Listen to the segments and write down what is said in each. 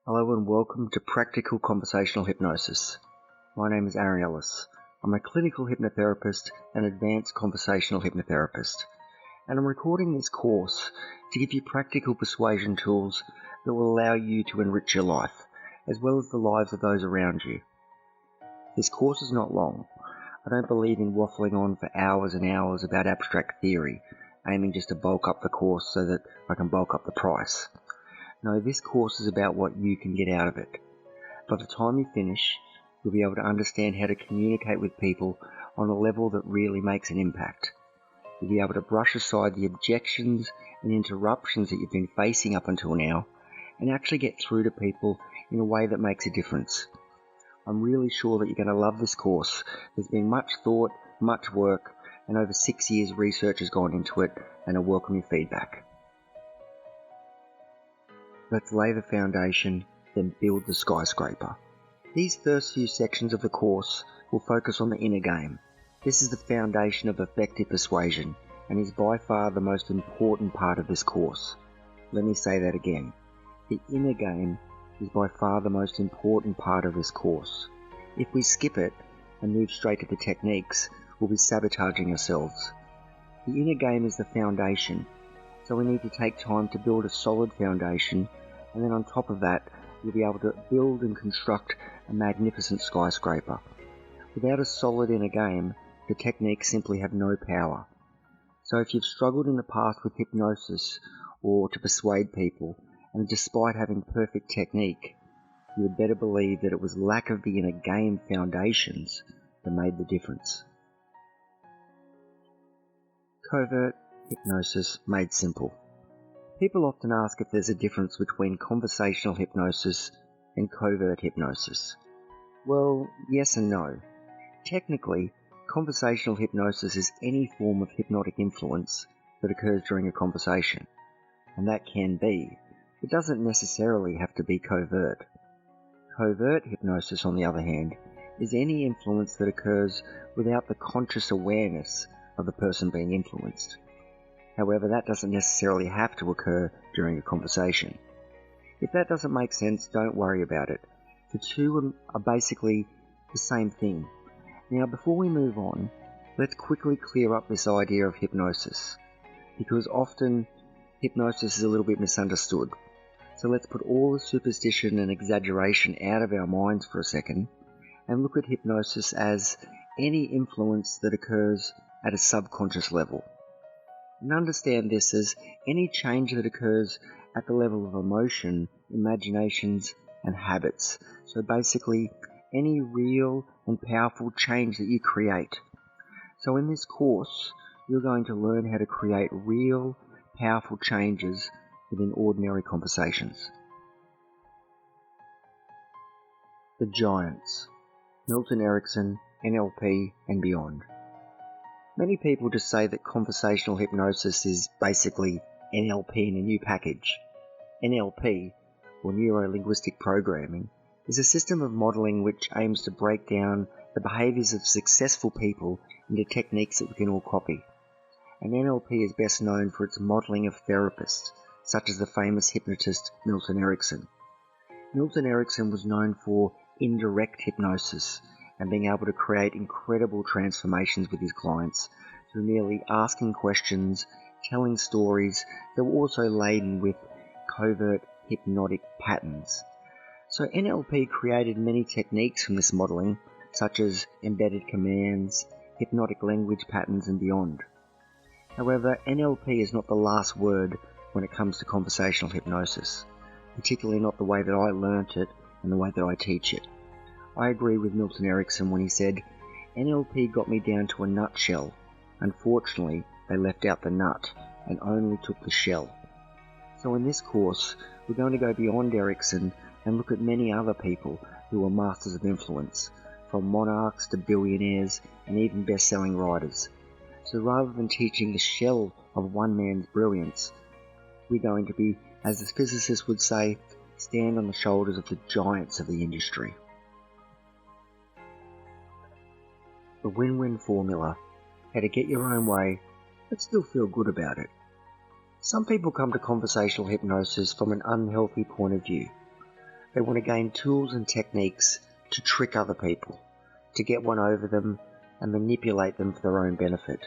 Hello and welcome to Practical Conversational Hypnosis. My name is Ellis. I'm a clinical hypnotherapist and advanced conversational hypnotherapist, and I'm recording this course to give you practical persuasion tools that will allow you to enrich your life, as well as the lives of those around you. This course is not long. I don't believe in waffling on for hours and hours about abstract theory, aiming just to bulk up the course so that I can bulk up the price. No, this course is about what you can get out of it. By the time you finish, you'll be able to understand how to communicate with people on a level that really makes an impact. You'll be able to brush aside the objections and interruptions that you've been facing up until now and actually get through to people in a way that makes a difference. I'm really sure that you're going to love this course. There's been much thought, much work, and over 6 years research has gone into it, and I welcome your feedback. Let's lay the foundation, then build the skyscraper. These first few sections of the course will focus on the inner game. This is the foundation of effective persuasion and is by far the most important part of this course. Let me say that again. The inner game is by far the most important part of this course. If we skip it and move straight to the techniques, we'll be sabotaging ourselves. The inner game is the foundation, so we need to take time to build a solid foundation, and then on top of that, you'll be able to build and construct a magnificent skyscraper. Without a solid inner game, the techniques simply have no power. So if you've struggled in the past with hypnosis or to persuade people, and despite having perfect technique, you had better believe that it was lack of the inner game foundations that made the difference. Covert hypnosis made simple. People often ask if there's a difference between conversational hypnosis and covert hypnosis. Well, yes and no. Technically, conversational hypnosis is any form of hypnotic influence that occurs during a conversation, and that can be. It doesn't necessarily have to be covert. Covert hypnosis, on the other hand, is any influence that occurs without the conscious awareness of the person being influenced. However, that doesn't necessarily have to occur during a conversation. If that doesn't make sense, don't worry about it. The two are basically the same thing. Now, before we move on, let's quickly clear up this idea of hypnosis, because often hypnosis is a little bit misunderstood. So let's put all the superstition and exaggeration out of our minds for a second and look at hypnosis as any influence that occurs at a subconscious level. And understand this as any change that occurs at the level of emotion, imaginations, and habits. So basically, any real and powerful change that you create. So in this course, you're going to learn how to create real, powerful changes within ordinary conversations. The Giants. Milton, Erickson, NLP, and beyond. Many people just say that conversational hypnosis is basically NLP in a new package. NLP, or Neuro-Linguistic Programming, is a system of modelling which aims to break down the behaviours of successful people into techniques that we can all copy. And NLP is best known for its modelling of therapists, such as the famous hypnotist Milton Erickson. Milton Erickson was known for indirect hypnosis and being able to create incredible transformations with his clients through merely asking questions, telling stories that were also laden with covert hypnotic patterns. So NLP created many techniques from this modelling, such as embedded commands, hypnotic language patterns, and beyond. However, NLP is not the last word when it comes to conversational hypnosis, particularly not the way that I learnt it and the way that I teach it. I agree with Milton Erickson when he said, NLP got me down to a nutshell. Unfortunately, they left out the nut and only took the shell. So in this course, we're going to go beyond Erickson and look at many other people who are masters of influence, from monarchs to billionaires and even best-selling writers. So rather than teaching the shell of one man's brilliance, we're going to be, as the physicists would say, stand on the shoulders of the giants of the industry. The win-win formula, how to get your own way, but still feel good about it. Some people come to conversational hypnosis from an unhealthy point of view. They want to gain tools and techniques to trick other people, to get one over them and manipulate them for their own benefit.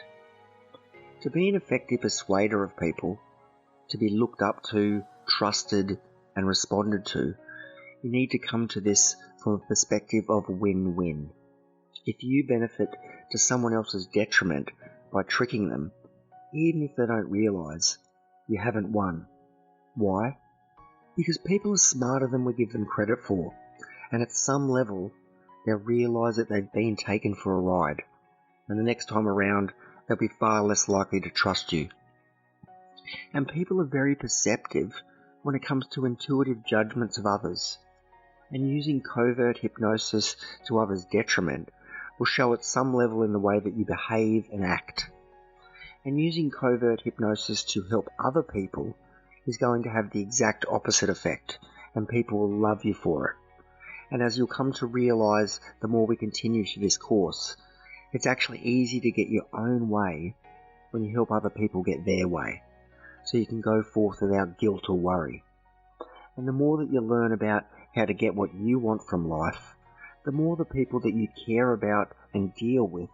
To be an effective persuader of people, to be looked up to, trusted and responded to, you need to come to this from a perspective of win-win. If you benefit to someone else's detriment by tricking them, even if they don't realize, you haven't won. Why? Because people are smarter than we give them credit for, and at some level, they'll realize that they've been taken for a ride, and the next time around, they'll be far less likely to trust you. And people are very perceptive when it comes to intuitive judgments of others, and using covert hypnosis to others' detriment will show at some level in the way that you behave and act. And using covert hypnosis to help other people is going to have the exact opposite effect, and people will love you for it. And as you'll come to realize the more we continue through this course, it's actually easy to get your own way when you help other people get their way, so you can go forth without guilt or worry. And the more that you learn about how to get what you want from life, the more the people that you care about and deal with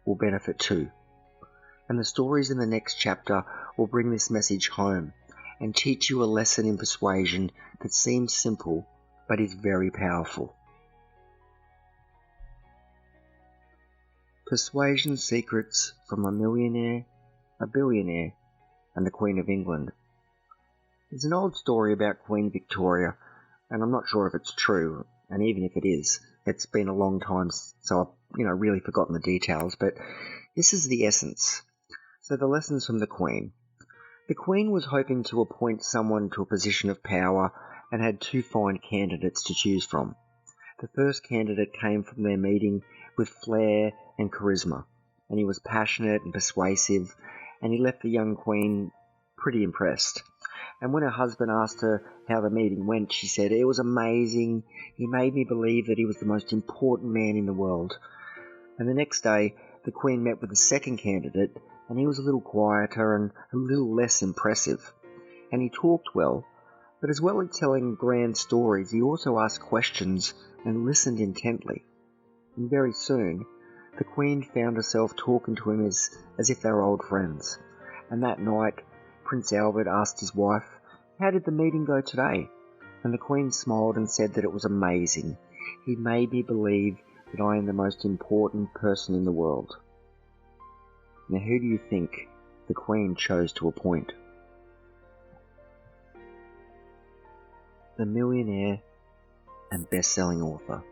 will benefit too. And the stories in the next chapter will bring this message home and teach you a lesson in persuasion that seems simple but is very powerful. Persuasion Secrets from a Millionaire, a Billionaire, and the Queen of England. There's an old story about Queen Victoria, and I'm not sure if it's true, and even if it is, it's been a long time, so I've really forgotten the details, but this is the essence. So the lessons from the Queen. The Queen was hoping to appoint someone to a position of power and had two fine candidates to choose from. The first candidate came from their meeting with flair and charisma, and he was passionate and persuasive, and he left the young Queen pretty impressed. And when her husband asked her how the meeting went, she said, "It was amazing. He made me believe that he was the most important man in the world." And the next day, the Queen met with the second candidate, and he was a little quieter and a little less impressive. And he talked well as telling grand stories, he also asked questions and listened intently. And very soon, the Queen found herself talking to him as if they were old friends. And that night, Prince Albert asked his wife, "How did the meeting go today?" And the Queen smiled and said that it was amazing. "He made me believe that I am the most important person in the world." Now who do you think the Queen chose to appoint? The millionaire and best-selling author.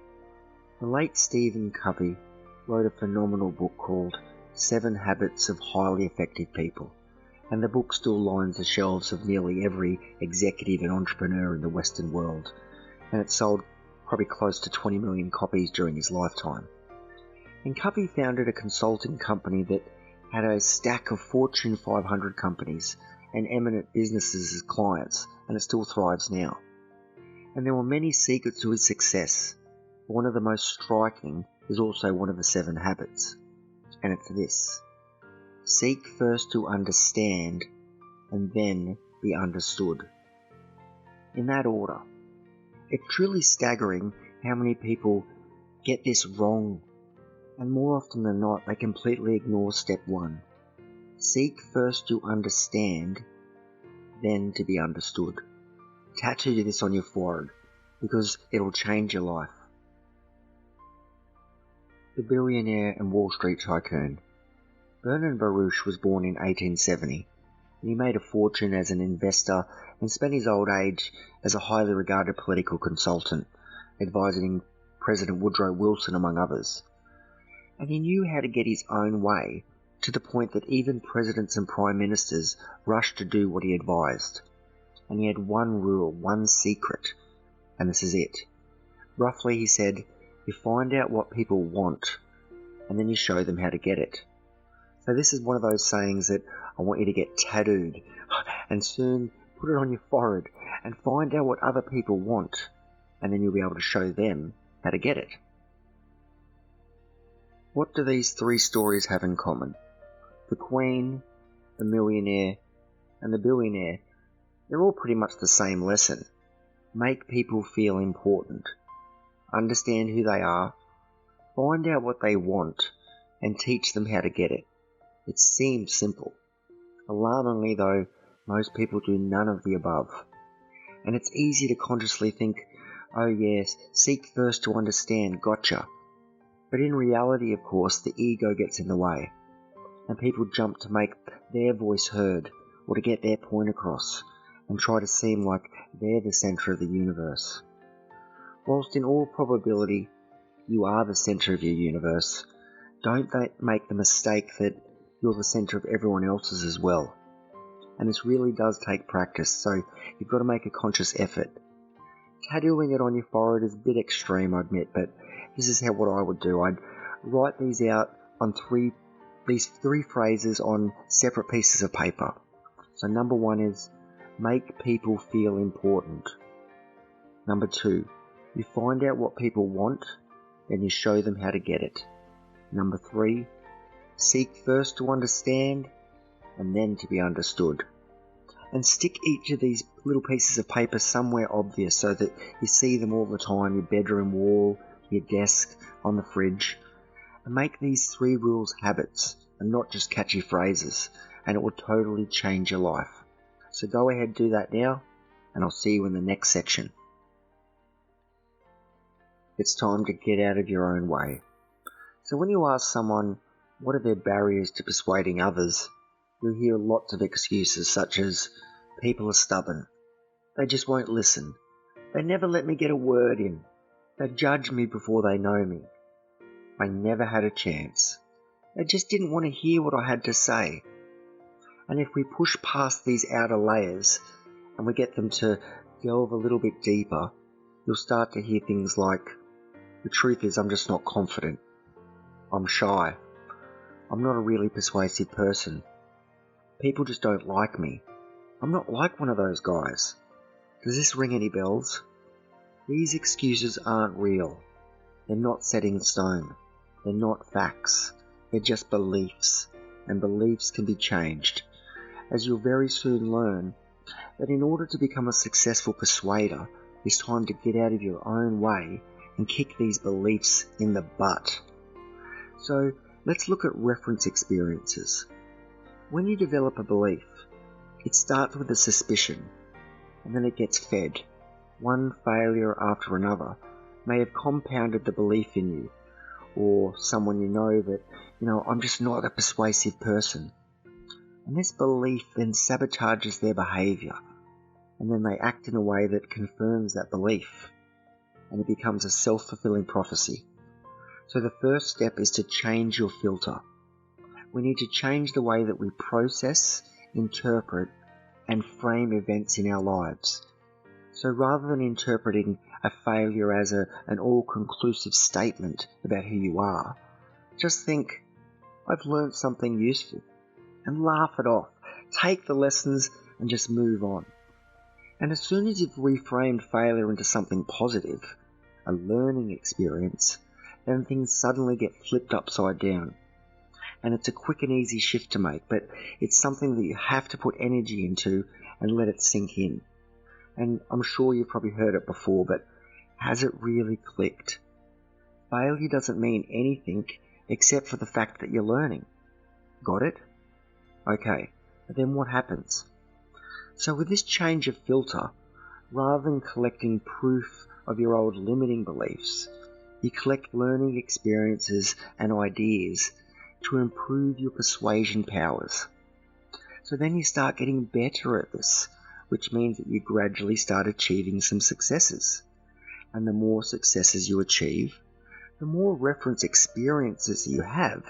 The late Stephen Covey wrote a phenomenal book called 7 Habits of Highly Effective People, and the book still lines the shelves of nearly every executive and entrepreneur in the Western world, and it sold probably close to 20 million copies during his lifetime. And Covey founded a consulting company that had a stack of Fortune 500 companies and eminent businesses as clients, and it still thrives now. And there were many secrets to his success. One of the most striking is also one of the 7 habits, and it's this: seek first to understand and then be understood. In that order. It's truly staggering how many people get this wrong, and more often than not they completely ignore step 1. Seek first to understand, then to be understood. Tattoo this on your forehead, because it'll change your life. The Billionaire and Wall Street Tycoon. Vernon Baruch was born in 1870, and he made a fortune as an investor and spent his old age as a highly regarded political consultant, advising President Woodrow Wilson among others. And he knew how to get his own way, to the point that even presidents and prime ministers rushed to do what he advised. And he had one rule, one secret, and this is it. Roughly, he said, you find out what people want, and then you show them how to get it. So this is one of those sayings that I want you to get tattooed, and soon put it on your forehead, and find out what other people want, and then you'll be able to show them how to get it. What do these 3 stories have in common? The Queen, the Millionaire, and the Billionaire, they're all pretty much the same lesson. Make people feel important. Understand who they are. Find out what they want and teach them how to get it. It seems simple. Alarmingly though, most people do none of the above. And it's easy to consciously think, oh yes, seek first to understand, gotcha. But in reality, of course, the ego gets in the way. And people jump to make their voice heard or to get their point across and try to seem like they're the center of the universe. Whilst in all probability, you are the center of your universe, don't make the mistake that you're the center of everyone else's as well. And this really does take practice, so you've got to make a conscious effort. Tattooing it on your forehead is a bit extreme, I admit, but this is what I would do. I'd write these out on these three phrases on separate pieces of paper. So number 1 is, make people feel important. Number 2, you find out what people want, then you show them how to get it. Number 3, seek first to understand, and then to be understood. And stick each of these little pieces of paper somewhere obvious so that you see them all the time, your bedroom wall, your desk, on the fridge. And make these 3 rules habits and not just catchy phrases, and it will totally change your life. So go ahead, do that now, and I'll see you in the next section. It's time to get out of your own way. So when you ask someone what are their barriers to persuading others, you'll hear lots of excuses such as, people are stubborn, they just won't listen, they never let me get a word in, they judge me before they know me, I never had a chance, they just didn't want to hear what I had to say. And if we push past these outer layers and we get them to delve a little bit deeper, you'll start to hear things like, the truth is I'm just not confident, I'm shy, I'm not a really persuasive person, people just don't like me, I'm not like one of those guys. Does this ring any bells? These excuses aren't real. They're not set in stone. They're not facts. They're just beliefs. And beliefs can be changed. As you'll very soon learn that in order to become a successful persuader, it's time to get out of your own way and kick these beliefs in the butt. So let's look at reference experiences. When you develop a belief, it starts with a suspicion, and then it gets fed. One failure after another may have compounded the belief in you, or someone you know that, I'm just not a persuasive person. And this belief then sabotages their behavior, and then they act in a way that confirms that belief, and it becomes a self-fulfilling prophecy. So the first step is to change your filter. We need to change the way that we process, interpret, and frame events in our lives. So rather than interpreting a failure as an all-conclusive statement about who you are, just think, I've learned something useful, and laugh it off. Take the lessons and just move on. And as soon as you've reframed failure into something positive, a learning experience, then things suddenly get flipped upside down. And it's a quick and easy shift to make, but it's something that you have to put energy into and let it sink in. And I'm sure you've probably heard it before, but has it really clicked? Failure doesn't mean anything except for the fact that you're learning. Got it? Okay, but then what happens? So with this change of filter, rather than collecting proof of your old limiting beliefs, you collect learning experiences and ideas to improve your persuasion powers. So then you start getting better at this, which means that you gradually start achieving some successes. And the more successes you achieve, the more reference experiences you have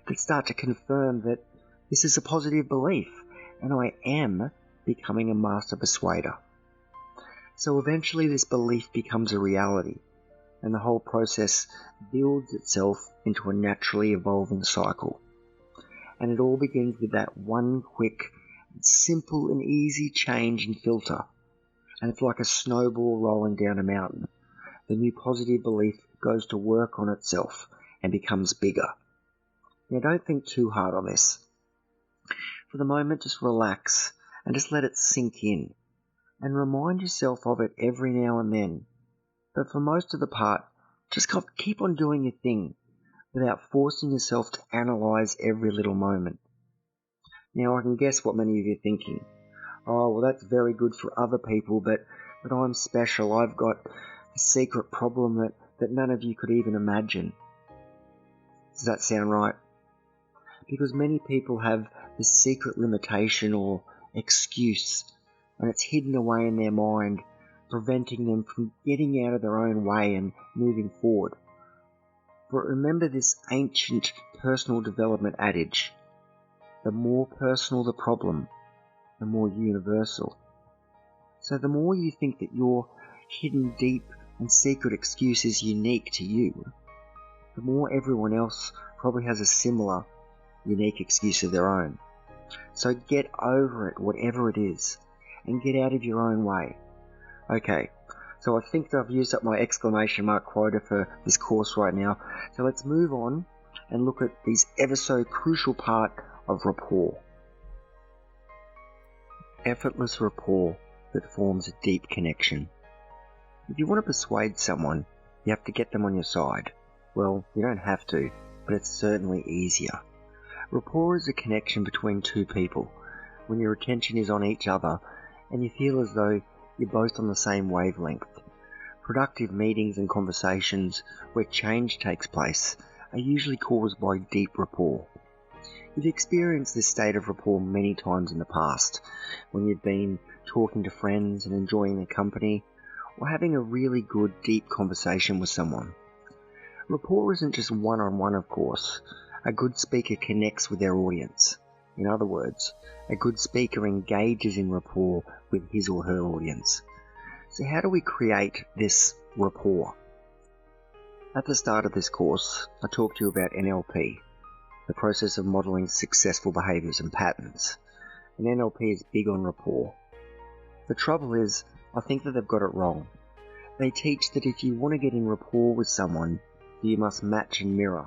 that start to confirm that this is a positive belief and I am becoming a master persuader. So eventually this belief becomes a reality, and the whole process builds itself into a naturally evolving cycle. And it all begins with that one quick, simple and easy change in filter. And it's like a snowball rolling down a mountain. The new positive belief goes to work on itself and becomes bigger. Now don't think too hard on this. For the moment, just relax and just let it sink in. and remind yourself of it every now and then. But for most of the part, just keep on doing your thing without forcing yourself to analyze every little moment. Now, I can guess what many of you are thinking. Oh, well, that's very good for other people, but I'm special. I've got a secret problem that none of you could even imagine. Does that sound right? Because many people have this secret limitation or excuse, and it's hidden away in their mind, preventing them from getting out of their own way and moving forward. But remember this ancient personal development adage: the more personal the problem, the more universal. So the more you think that your hidden deep and secret excuse is unique to you, the more everyone else probably has a similar unique excuse of their own. So get over it, whatever it is, and get out of your own way. Okay, so I think that I've used up my exclamation mark quota for this course right now. So let's move on and look at this ever so crucial part of rapport. Effortless rapport that forms a deep connection. If you want to persuade someone, you have to get them on your side. Well, you don't have to, but it's certainly easier. Rapport is a connection between two people, when your attention is on each other and you feel as though you're both on the same wavelength. Productive meetings and conversations where change takes place are usually caused by deep rapport. You've experienced this state of rapport many times in the past, when you've been talking to friends and enjoying their company, or having a really good deep conversation with someone. Rapport isn't just one-on-one, of course. A good speaker connects with their audience. In other words, a good speaker engages in rapport with his or her audience. So how do we create this rapport? At the start of this course, I talked to you about NLP, the process of modeling successful behaviors and patterns. And NLP is big on rapport. The trouble is, I think that they've got it wrong. They teach that if you want to get in rapport with someone, you must match and mirror.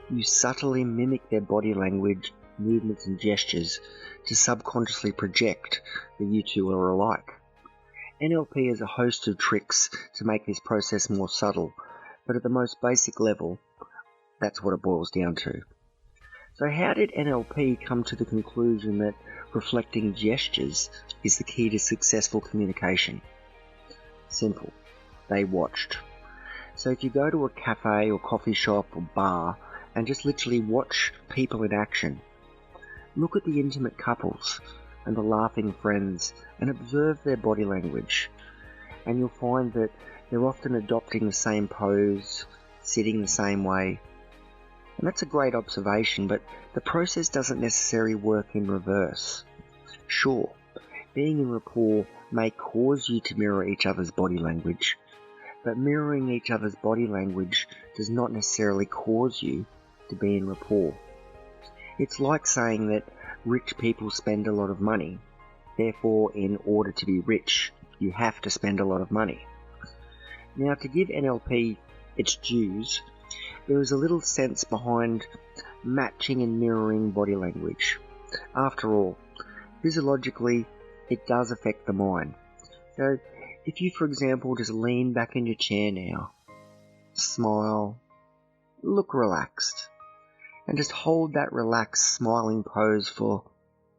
You subtly mimic their body language, movements and gestures to subconsciously project that you two are alike. NLP has a host of tricks to make this process more subtle, but at the most basic level, that's what it boils down to. So how did NLP come to the conclusion that reflecting gestures is the key to successful communication? Simple. They watched. So if you go to a cafe or coffee shop or bar and just literally watch people in action, look at the intimate couples and the laughing friends and observe their body language, and you'll find that they're often adopting the same pose, sitting the same way. And that's a great observation, but the process doesn't necessarily work in reverse. Sure, being in rapport may cause you to mirror each other's body language, but mirroring each other's body language does not necessarily cause you to be in rapport. It's like saying that rich people spend a lot of money, therefore in order to be rich, you have to spend a lot of money. Now, to give NLP its dues, there is a little sense behind matching and mirroring body language. After all, physiologically, it does affect the mind. So, if you, for example, just lean back in your chair now, smile, look relaxed, and just hold that relaxed, smiling pose for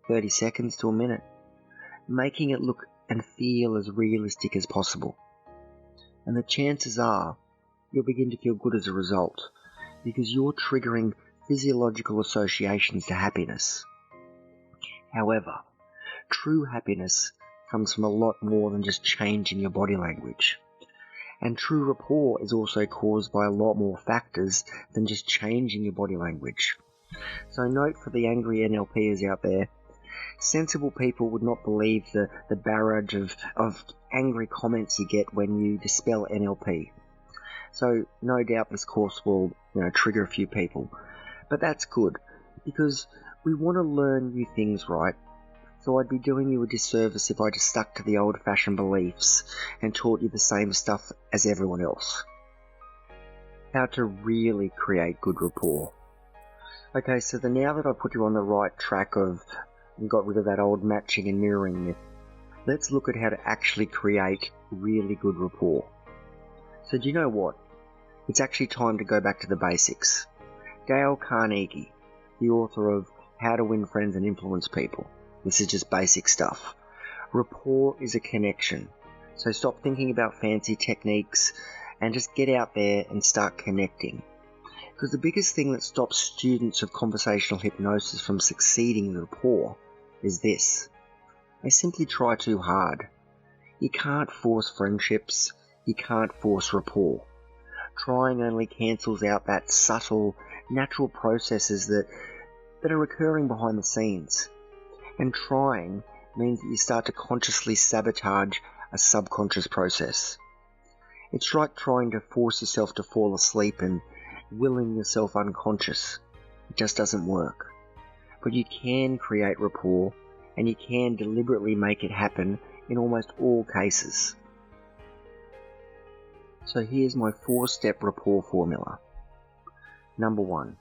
30 seconds to a minute, making it look and feel as realistic as possible. And the chances are you'll begin to feel good as a result, because you're triggering physiological associations to happiness. However, true happiness comes from a lot more than just changing your body language. And true rapport is also caused by a lot more factors than just changing your body language. So note for the angry NLPers out there, sensible people would not believe the barrage of angry comments you get when you dispel NLP. So no doubt this course will trigger a few people. But that's good, because we want to learn new things, right? So I'd be doing you a disservice if I just stuck to the old-fashioned beliefs and taught you the same stuff as everyone else. How to really create good rapport. Okay, so now that I've put you on the right track and got rid of that old matching and mirroring myth, let's look at how to actually create really good rapport. So do you know what? It's actually time to go back to the basics. Dale Carnegie, the author of How to Win Friends and Influence People. This is just basic stuff. Rapport is a connection. So stop thinking about fancy techniques and just get out there and start connecting. Because the biggest thing that stops students of conversational hypnosis from succeeding in rapport is this. They simply try too hard. You can't force friendships. You can't force rapport. Trying only cancels out that subtle, natural processes that are occurring behind the scenes. And trying means that you start to consciously sabotage a subconscious process. It's like trying to force yourself to fall asleep and willing yourself unconscious. It just doesn't work. But you can create rapport, and you can deliberately make it happen in almost all cases. So here's my 4-step rapport formula. Number 1,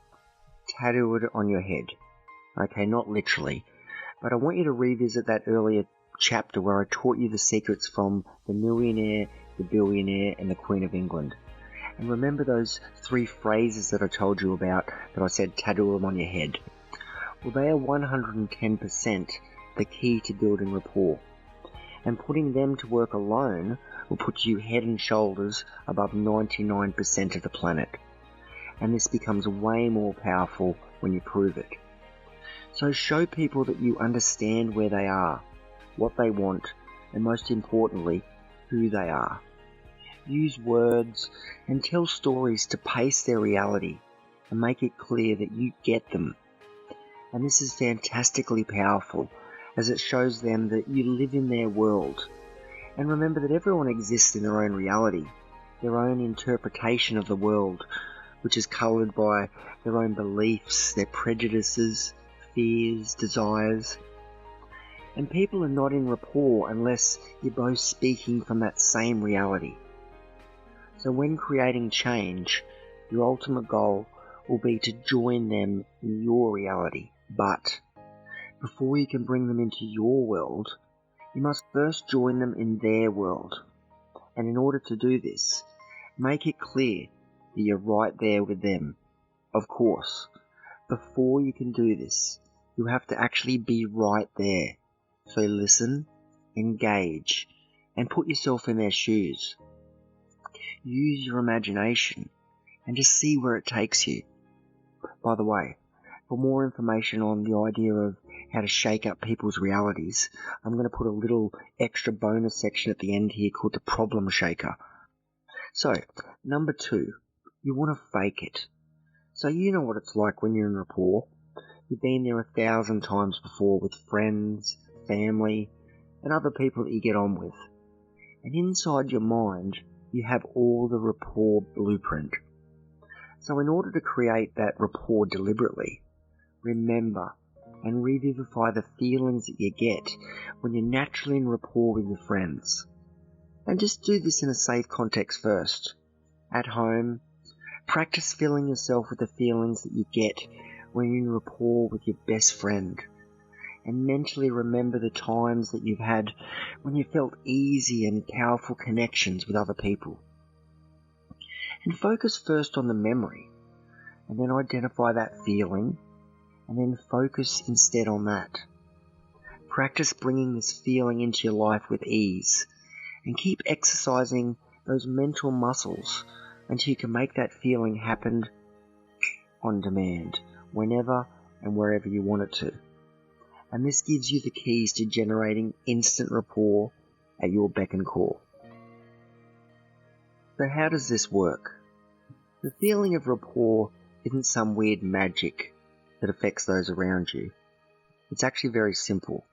tattoo it on your head. Okay, not literally, but I want you to revisit that earlier chapter where I taught you the secrets from the Millionaire, the Billionaire, and the Queen of England. And remember those 3 phrases that I told you about that I said tattoo them on your head? Well, they are 110% the key to building rapport. And putting them to work alone will put you head and shoulders above 99% of the planet. And this becomes way more powerful when you prove it. So show people that you understand where they are, what they want, and most importantly, who they are. Use words and tell stories to pace their reality and make it clear that you get them. And this is fantastically powerful as it shows them that you live in their world. And remember that everyone exists in their own reality, their own interpretation of the world, which is coloured by their own beliefs, their prejudices, fears, desires. And people are not in rapport unless you're both speaking from that same reality. So when creating change, your ultimate goal will be to join them in your reality. But before you can bring them into your world, you must first join them in their world. And in order to do this, make it clear that you're right there with them. Of course, before you can do this, you have to actually be right there. So listen, engage, and put yourself in their shoes. Use your imagination and just see where it takes you. By the way, for more information on the idea of how to shake up people's realities, I'm going to put a little extra bonus section at the end here called the problem shaker. So, number 2, you want to fake it. So you know what it's like when you're in rapport. You've been there 1,000 times before with friends, family, and other people that you get on with. And inside your mind, you have all the rapport blueprint. So in order to create that rapport deliberately, remember and revivify the feelings that you get when you're naturally in rapport with your friends. And just do this in a safe context first. At home, practice filling yourself with the feelings that you get when you're in rapport with your best friend. And mentally remember the times that you've had when you felt easy and powerful connections with other people. And focus first on the memory, and then identify that feeling, and then focus instead on that. Practice bringing this feeling into your life with ease, and keep exercising those mental muscles until you can make that feeling happen on demand, whenever and wherever you want it to. And this gives you the keys to generating instant rapport at your beck and call. So how does this work? The feeling of rapport isn't some weird magic that affects those around you. It's actually very simple.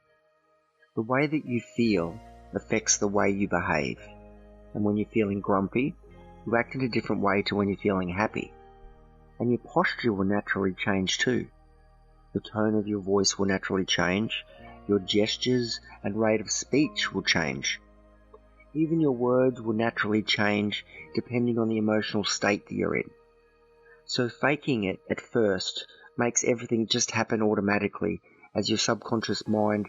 The way that you feel affects the way you behave. And when you're feeling grumpy, you act in a different way to when you're feeling happy. And your posture will naturally change too. The tone of your voice will naturally change. Your gestures and rate of speech will change. Even your words will naturally change depending on the emotional state that you're in. So faking it at first makes everything just happen automatically as your subconscious mind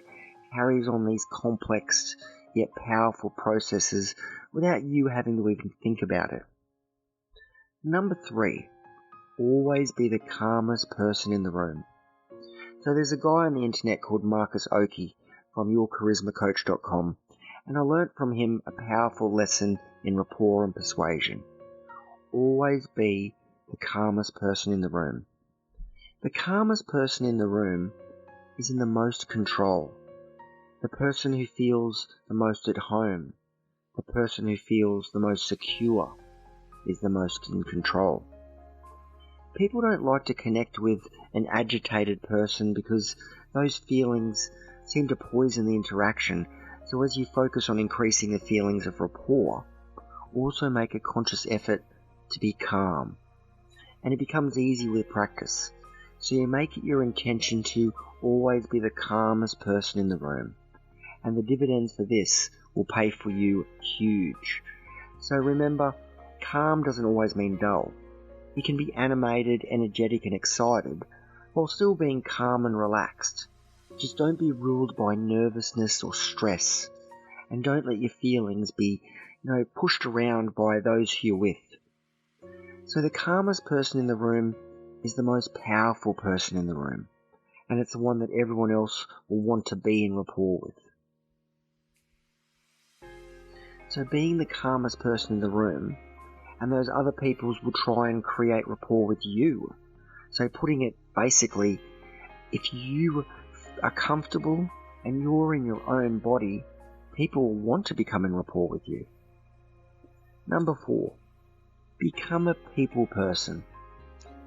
carries on these complex yet powerful processes without you having to even think about it. Number 3, always be the calmest person in the room. So there's a guy on the internet called Marcus Oakey from yourcharismacoach.com, and I learnt from him a powerful lesson in rapport and persuasion. Always be the calmest person in the room. The calmest person in the room is in the most control. The person who feels the most at home, the person who feels the most secure, is the most in control. People don't like to connect with an agitated person because those feelings seem to poison the interaction. So as you focus on increasing the feelings of rapport, also make a conscious effort to be calm. And it becomes easy with practice. So you make it your intention to always be the calmest person in the room. And the dividends for this will pay for you huge. So remember, calm doesn't always mean dull. You can be animated, energetic and excited while still being calm and relaxed. Just don't be ruled by nervousness or stress, and don't let your feelings be, pushed around by those who you're with. So the calmest person in the room is the most powerful person in the room, and it's the one that everyone else will want to be in rapport with. So being the calmest person in the room, and those other peoples will try and create rapport with you. So putting it basically, if you are comfortable and you're in your own body, people will want to become in rapport with you. Number 4, become a people person.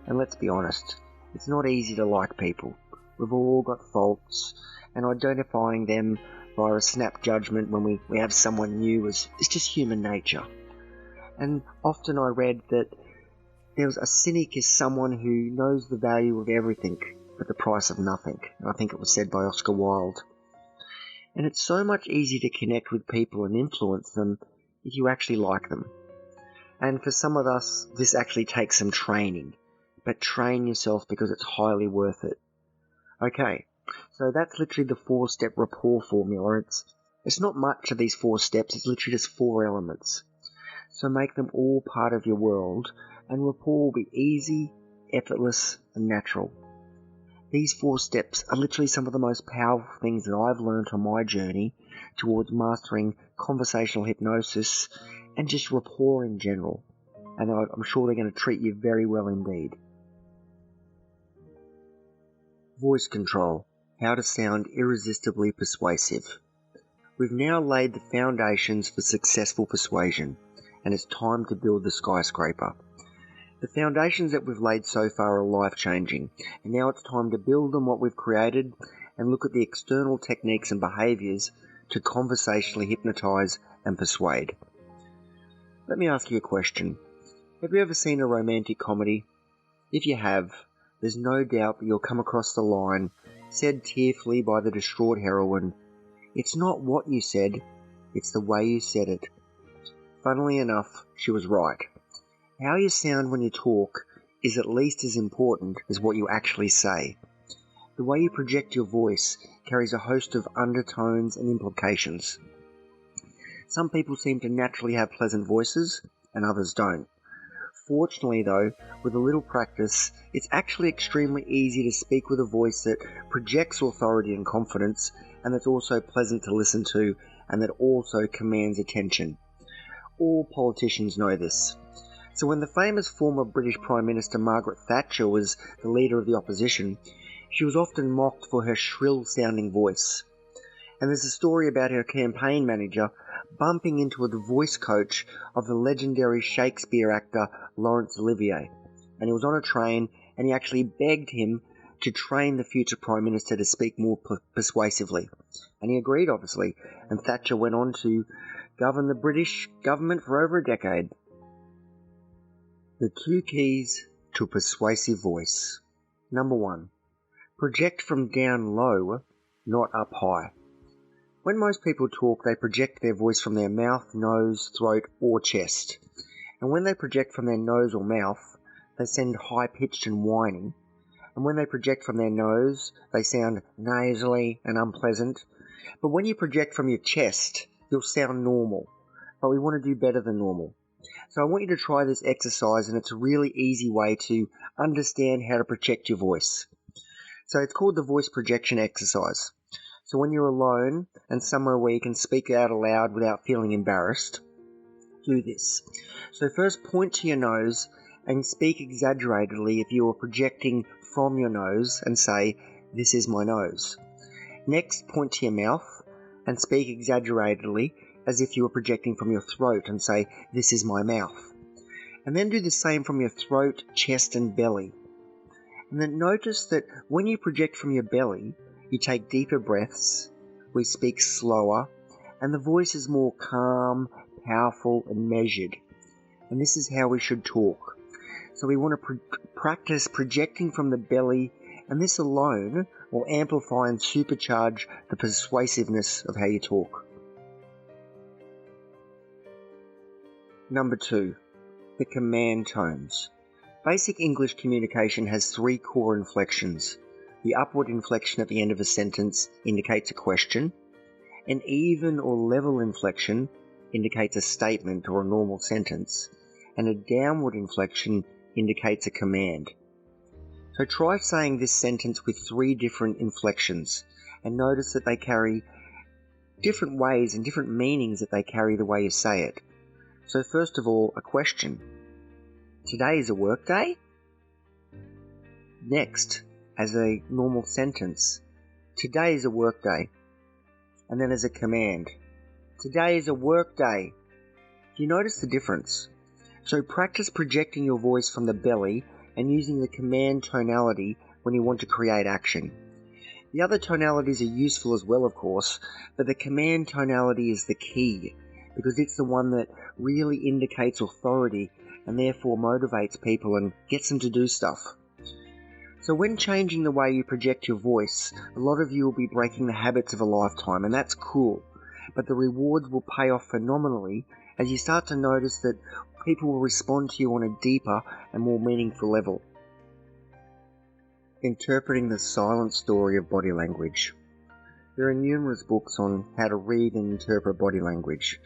And let's be honest, it's not easy to like people. We've all got faults, and identifying them via a snap judgment when we have someone new is just human nature. And often I read that there's a cynic is someone who knows the value of everything at the price of nothing. And I think it was said by Oscar Wilde. And it's so much easier to connect with people and influence them if you actually like them. And for some of us, this actually takes some training. But train yourself because it's highly worth it. Okay, so that's literally the 4-step rapport formula. It's not much of these 4 steps, it's literally just 4 elements. So make them all part of your world, and rapport will be easy, effortless, and natural. These 4 steps are literally some of the most powerful things that I've learned on my journey towards mastering conversational hypnosis and just rapport in general. And I'm sure they're going to treat you very well indeed. Voice control. How to sound irresistibly persuasive. We've now laid the foundations for successful persuasion, and it's time to build the skyscraper. The foundations that we've laid so far are life-changing, and now it's time to build on what we've created and look at the external techniques and behaviours to conversationally hypnotise and persuade. Let me ask you a question. Have you ever seen a romantic comedy? If you have, there's no doubt that you'll come across the line, said tearfully by the distraught heroine, "It's not what you said, it's the way you said it." Funnily enough, she was right. How you sound when you talk is at least as important as what you actually say. The way you project your voice carries a host of undertones and implications. Some people seem to naturally have pleasant voices, and others don't. Fortunately though, with a little practice, it's actually extremely easy to speak with a voice that projects authority and confidence, and that's also pleasant to listen to, and that also commands attention. All politicians know this. So when the famous former British Prime Minister Margaret Thatcher was the leader of the opposition, she was often mocked for her shrill-sounding voice. And there's a story about her campaign manager bumping into the voice coach of the legendary Shakespeare actor Laurence Olivier. And he was on a train, and he actually begged him to train the future Prime Minister to speak more persuasively. And he agreed, obviously, and Thatcher went on to govern the British government for over a decade. The 2 keys to a persuasive voice. Number 1. Project from down low, not up high. When most people talk, they project their voice from their mouth, nose, throat, or chest. And when they project from their nose or mouth, they sound high-pitched and whining. And when they project from their nose, they sound nasally and unpleasant. But when you project from your chest, you'll sound normal, but we want to do better than normal. So I want you to try this exercise, and it's a really easy way to understand how to project your voice. So it's called the voice projection exercise. So when you're alone and somewhere where you can speak out aloud without feeling embarrassed, do this. So first point to your nose and speak exaggeratedly if you are projecting from your nose and say, "This is my nose." Next, point to your mouth and speak exaggeratedly as if you were projecting from your throat and say, "This is my mouth." And then do the same from your throat, chest and belly. And then notice that when you project from your belly, you take deeper breaths, we speak slower, and the voice is more calm, powerful and measured. And this is how we should talk. So we want to practice projecting from the belly, and this alone will amplify and supercharge the persuasiveness of how you talk. Number 2, the command tones. Basic English communication has 3 core inflections. The upward inflection at the end of a sentence indicates a question. An even or level inflection indicates a statement or a normal sentence. And a downward inflection indicates a command. So try saying this sentence with 3 different inflections and notice that they carry different ways and different meanings that they carry the way you say it. So first of all, a question. Today is a work day? Next, as a normal sentence, today is a work day. And then as a command, today is a work day. Do you notice the difference? So practice projecting your voice from the belly and using the command tonality when you want to create action. The other tonalities are useful as well, of course, but the command tonality is the key because it's the one that really indicates authority and therefore motivates people and gets them to do stuff. So when changing the way you project your voice, a lot of you will be breaking the habits of a lifetime, and that's cool. But the rewards will pay off phenomenally as you start to notice that people will respond to you on a deeper and more meaningful level. Interpreting the silent story of body language. There are numerous books on how to read and interpret body language,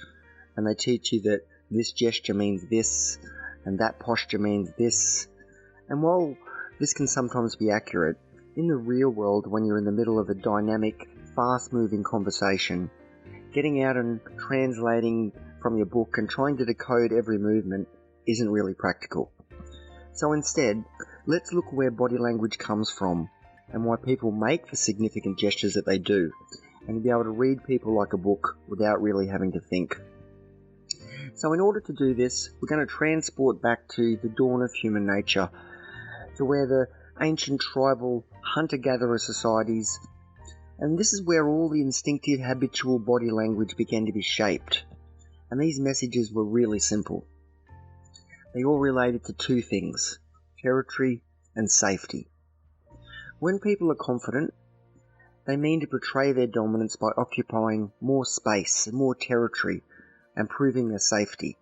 and they teach you that this gesture means this, and that posture means this. And while this can sometimes be accurate, in the real world, when you're in the middle of a dynamic, fast-moving conversation, getting out and translating from your book and trying to decode every movement isn't really practical. So instead, let's look where body language comes from and why people make the significant gestures that they do, and be able to read people like a book without really having to think. So in order to do this, we're going to transport back to the dawn of human nature, to where the ancient tribal hunter-gatherer societies, and this is where all the instinctive habitual body language began to be shaped. And these messages were really simple. They all related to 2 things, territory and safety. When people are confident, they mean to portray their dominance by occupying more space and more territory and proving their safety.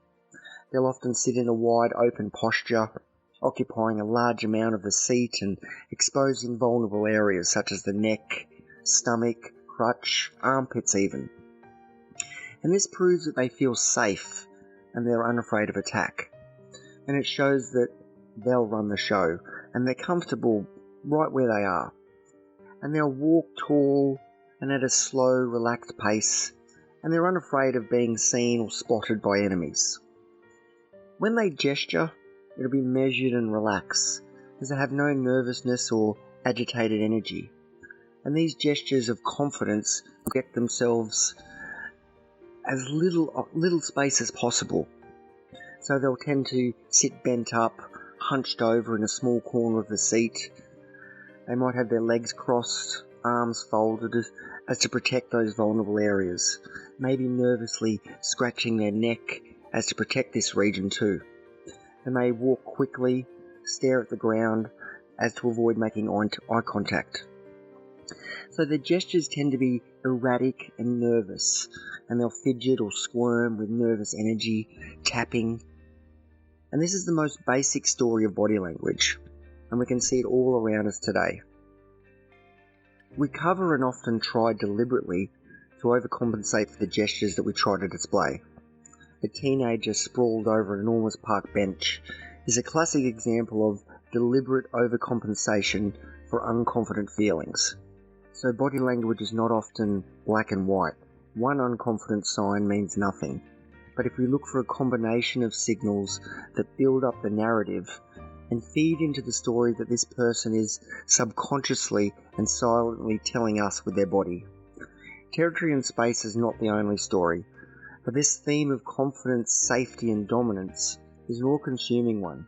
They'll often sit in a wide open posture, occupying a large amount of the seat and exposing vulnerable areas such as the neck, stomach, crotch, armpits even. And this proves that they feel safe and they're unafraid of attack. And it shows that they'll run the show and they're comfortable right where they are. And they'll walk tall and at a slow, relaxed pace, and they're unafraid of being seen or spotted by enemies. When they gesture, it'll be measured and relaxed, as they have no nervousness or agitated energy. And these gestures of confidence get themselves as little space as possible. So they'll tend to sit bent up, hunched over in a small corner of the seat. They might have their legs crossed, arms folded as to protect those vulnerable areas, maybe nervously scratching their neck as to protect this region too. They may walk quickly, stare at the ground as to avoid making eye contact. So their gestures tend to be erratic and nervous, and they'll fidget or squirm with nervous energy, tapping. And this is the most basic story of body language, and we can see it all around us today. We cover and often try deliberately to overcompensate for the gestures that we try to display. A teenager sprawled over an enormous park bench is a classic example of deliberate overcompensation for unconfident feelings. So body language is not often black and white. One unconfident sign means nothing. But if we look for a combination of signals that build up the narrative and feed into the story that this person is subconsciously and silently telling us with their body. Territory and space is not the only story, but this theme of confidence, safety and dominance is an all-consuming one.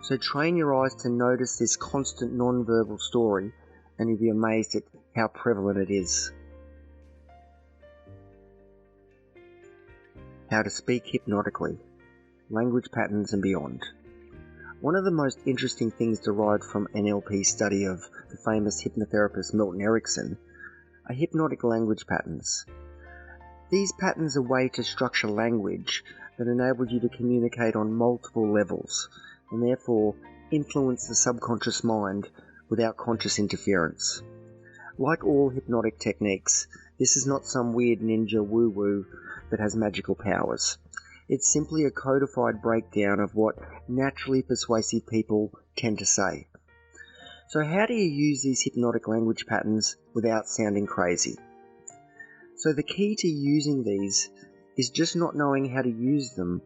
So train your eyes to notice this constant non-verbal story and you'll be amazed at how prevalent it is. How to speak hypnotically, language patterns and beyond. One of the most interesting things derived from NLP study of the famous hypnotherapist Milton Erickson are hypnotic language patterns. These patterns are a way to structure language that enables you to communicate on multiple levels and therefore influence the subconscious mind without conscious interference. Like all hypnotic techniques, this is not some weird ninja woo-woo that has magical powers. It's simply a codified breakdown of what naturally persuasive people tend to say. So how do you use these hypnotic language patterns without sounding crazy? So the key to using these is just not knowing how to use them,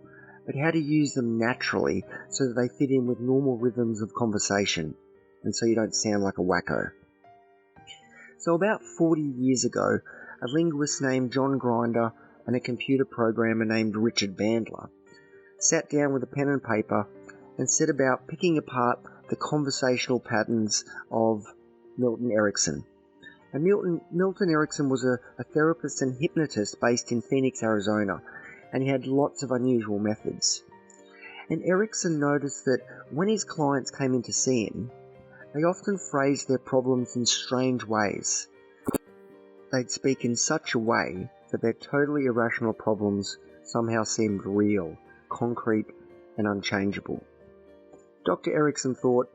but how to use them naturally so that they fit in with normal rhythms of conversation, and so you don't sound like a wacko. So about 40 years ago, a linguist named John Grinder and a computer programmer named Richard Bandler sat down with a pen and paper and set about picking apart the conversational patterns of Milton Erickson. And Milton Erickson was a therapist and hypnotist based in Phoenix, Arizona, and he had lots of unusual methods. And Erickson noticed that when his clients came in to see him, they often phrased their problems in strange ways. They'd speak in such a way that their totally irrational problems somehow seemed real, concrete, and unchangeable. Dr. Erickson thought,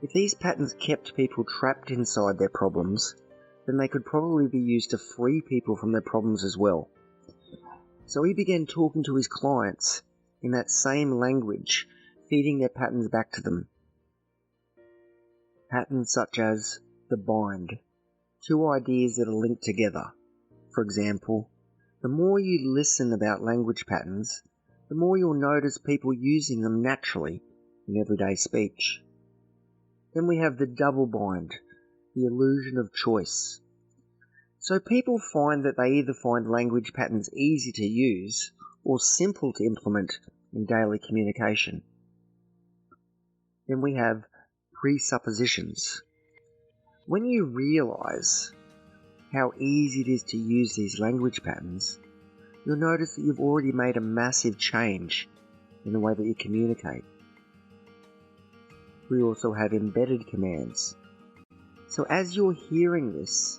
if these patterns kept people trapped inside their problems, then they could probably be used to free people from their problems as well. So he began talking to his clients in that same language, feeding their patterns back to them. Patterns such as the bind, two ideas that are linked together. For example, the more you listen about language patterns, the more you'll notice people using them naturally in everyday speech. Then we have the double bind, the illusion of choice. So people find that they either find language patterns easy to use or simple to implement in daily communication. Then we have presuppositions. When you realize how easy it is to use these language patterns, you'll notice that you've already made a massive change in the way that you communicate. We also have embedded commands. So as you're hearing this,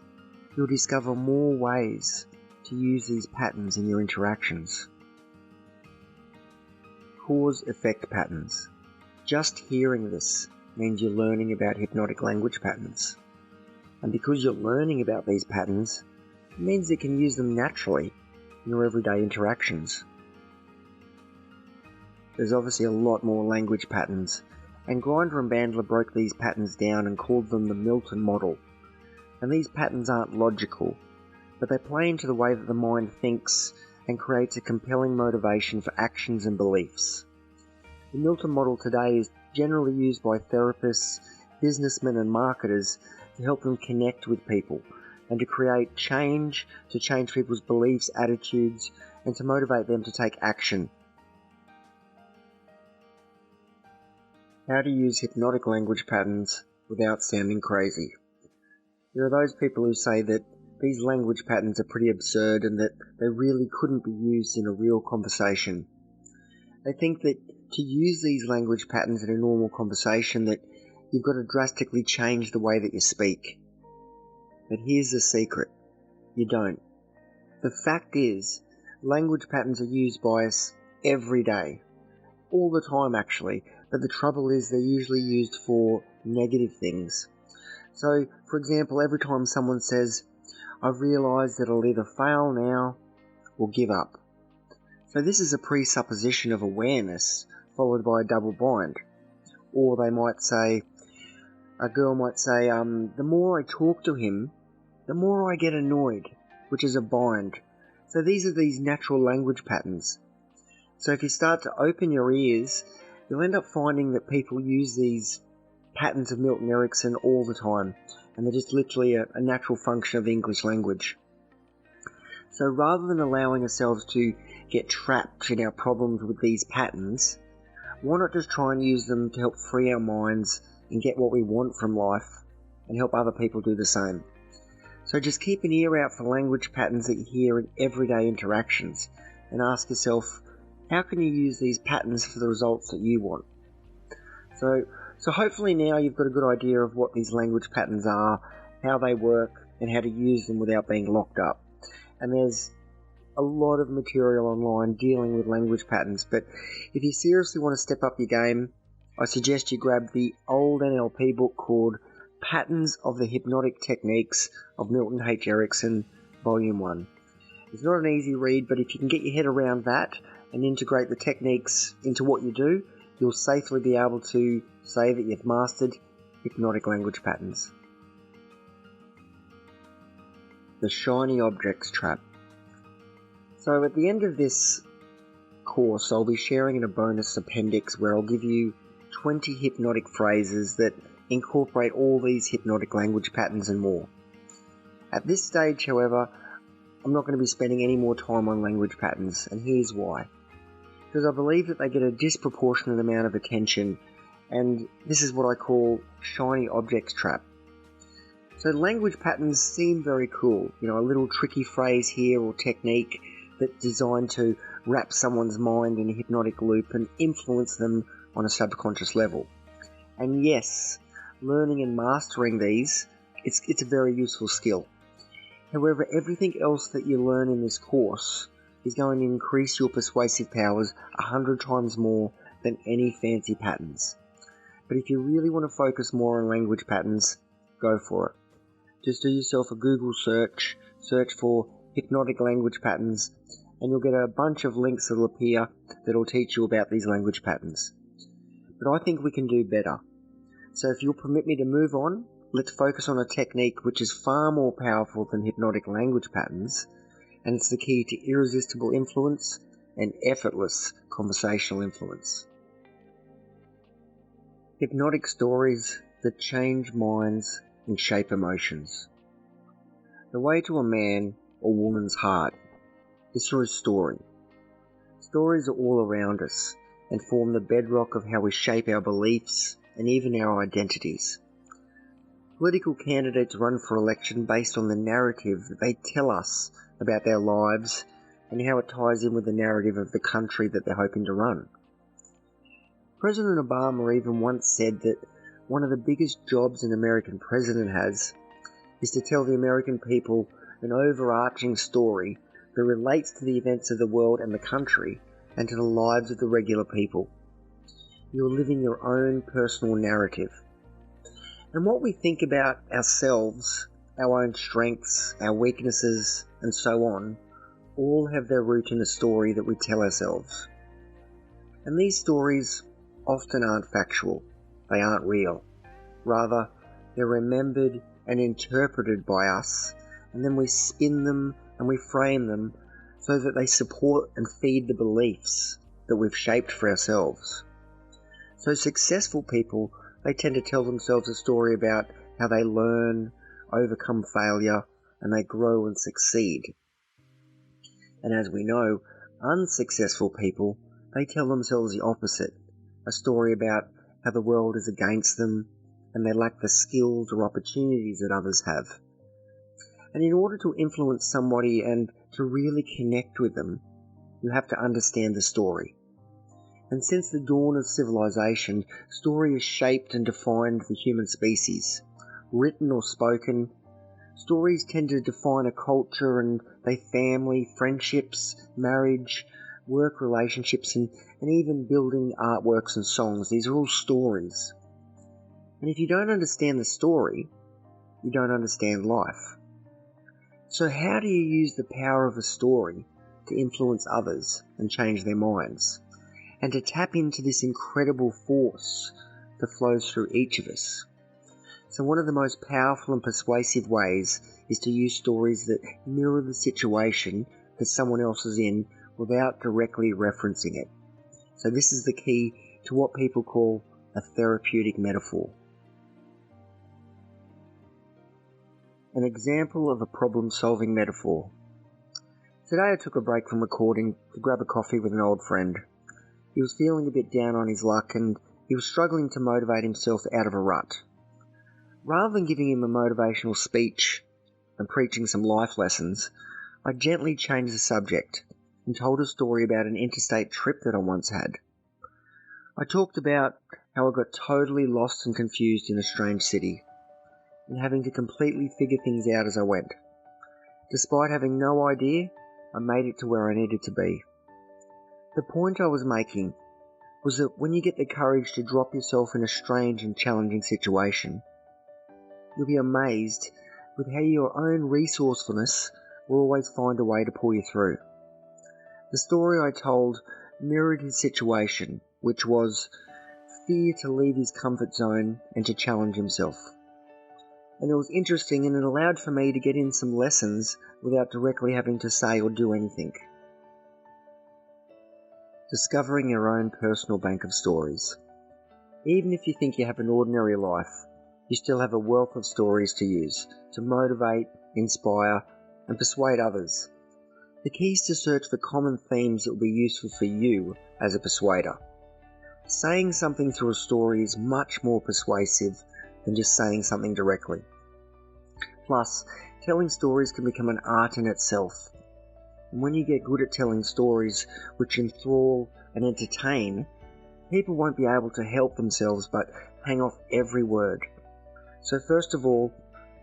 you'll discover more ways to use these patterns in your interactions. Cause-effect patterns. Just hearing this means you're learning about hypnotic language patterns. And because you're learning about these patterns, it means you can use them naturally in your everyday interactions. There's obviously a lot more language patterns, and Grinder and Bandler broke these patterns down and called them the Milton model. And these patterns aren't logical, but they play into the way that the mind thinks and creates a compelling motivation for actions and beliefs. The Milton model today is generally used by therapists, businessmen and marketers to help them connect with people and to create change, to change people's beliefs, attitudes, and to motivate them to take action. How to use hypnotic language patterns without sounding crazy. There are those people who say that these language patterns are pretty absurd and that they really couldn't be used in a real conversation. They think that to use these language patterns in a normal conversation that you've got to drastically change the way that you speak. But here's the secret. You don't. The fact is, language patterns are used by us every day. All the time actually, but the trouble is they're usually used for negative things. So, for example, every time someone says, I've realised that I'll either fail now or give up. So this is a presupposition of awareness followed by a double bind. Or they might say, a girl might say, the more I talk to him, the more I get annoyed, which is a bind. So these are these natural language patterns. So if you start to open your ears, you'll end up finding that people use these patterns of Milton Erickson all the time, and they're just literally a natural function of the English language. So rather than allowing ourselves to get trapped in our problems with these patterns, why not just try and use them to help free our minds and get what we want from life and help other people do the same. So just keep an ear out for language patterns that you hear in everyday interactions and ask yourself, how can you use these patterns for the results that you want? So hopefully now you've got a good idea of what these language patterns are, how they work, and how to use them without being locked up. And there's a lot of material online dealing with language patterns, but if you seriously want to step up your game, I suggest you grab the old NLP book called Patterns of the Hypnotic Techniques of Milton H. Erickson, Volume 1. It's not an easy read, but if you can get your head around that and integrate the techniques into what you do, you'll safely be able to say that you've mastered hypnotic language patterns. The Shiny Objects Trap. So at the end of this course, I'll be sharing in a bonus appendix where I'll give you 20 hypnotic phrases that incorporate all these hypnotic language patterns and more. At this stage, however, I'm not going to be spending any more time on language patterns, and here's why. Because I believe that they get a disproportionate amount of attention, and this is what I call shiny objects trap. So language patterns seem very cool, a little tricky phrase here or technique that's designed to wrap someone's mind in a hypnotic loop and influence them on a subconscious level. And yes, learning and mastering these, it's a very useful skill. However, everything else that you learn in this course is going to increase your persuasive powers 100 times more than any fancy patterns. But if you really want to focus more on language patterns, go for it. Just do yourself a Google search for hypnotic language patterns, and you'll get a bunch of links that'll appear that'll teach you about these language patterns. But I think we can do better. So if you'll permit me to move on, let's focus on a technique which is far more powerful than hypnotic language patterns, and it's the key to irresistible influence and effortless conversational influence. Hypnotic stories that change minds and shape emotions. The way to a man or woman's heart is through story. Stories are all around us and form the bedrock of how we shape our beliefs and even our identities. Political candidates run for election based on the narrative that they tell us about their lives and how it ties in with the narrative of the country that they're hoping to run. President Obama even once said that one of the biggest jobs an American president has is to tell the American people an overarching story that relates to the events of the world and the country and to the lives of the regular people. You're living your own personal narrative. And what we think about ourselves, our own strengths, our weaknesses, and so on, all have their root in a story that we tell ourselves. And these stories often aren't factual. They aren't real. Rather, they're remembered and interpreted by us, and then we spin them and we frame them so that they support and feed the beliefs that we've shaped for ourselves. So successful people, they tend to tell themselves a story about how they learn, overcome failure, and they grow and succeed. And as we know, unsuccessful people, they tell themselves the opposite, a story about how the world is against them and they lack the skills or opportunities that others have. And in order to influence somebody and to really connect with them, you have to understand the story. And since the dawn of civilization, story has shaped and defined the human species. Written or spoken, stories tend to define a culture and they family, friendships, marriage, work relationships, and even building artworks and songs. These are all stories. And if you don't understand the story, you don't understand life. So how do you use the power of a story to influence others and change their minds, and to tap into this incredible force that flows through each of us? So one of the most powerful and persuasive ways is to use stories that mirror the situation that someone else is in without directly referencing it. So this is the key to what people call a therapeutic metaphor. An example of a problem-solving metaphor. Today I took a break from recording to grab a coffee with an old friend. He was feeling a bit down on his luck and he was struggling to motivate himself out of a rut. Rather than giving him a motivational speech and preaching some life lessons, I gently changed the subject and told a story about an interstate trip that I once had. I talked about how I got totally lost and confused in a strange city and having to completely figure things out as I went. Despite having no idea, I made it to where I needed to be. The point I was making was that when you get the courage to drop yourself in a strange and challenging situation, you'll be amazed with how your own resourcefulness will always find a way to pull you through. The story I told mirrored his situation, which was fear to leave his comfort zone and to challenge himself. And it was interesting, and it allowed for me to get in some lessons without directly having to say or do anything. Discovering your own personal bank of stories. Even if you think you have an ordinary life, you still have a wealth of stories to use to motivate, inspire, and persuade others. The key is to search for common themes that will be useful for you as a persuader. Saying something through a story is much more persuasive than just saying something directly. Plus, telling stories can become an art in itself. And when you get good at telling stories which enthrall and entertain, people won't be able to help themselves but hang off every word. So first of all,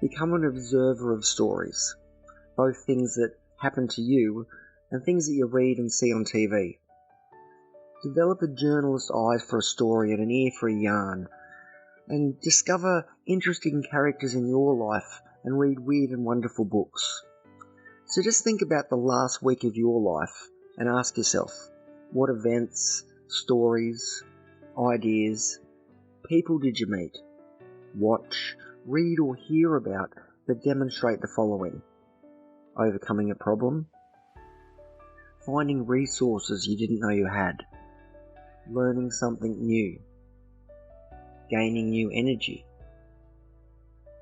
become an observer of stories, both things that happen to you and things that you read and see on TV. Develop a journalist's eye for a story and an ear for a yarn, and discover interesting characters in your life and read weird and wonderful books. So just think about the last week of your life and ask yourself, what events, stories, ideas, people did you meet, watch, read or hear about that demonstrate the following: overcoming a problem, finding resources you didn't know you had, learning something new, gaining new energy,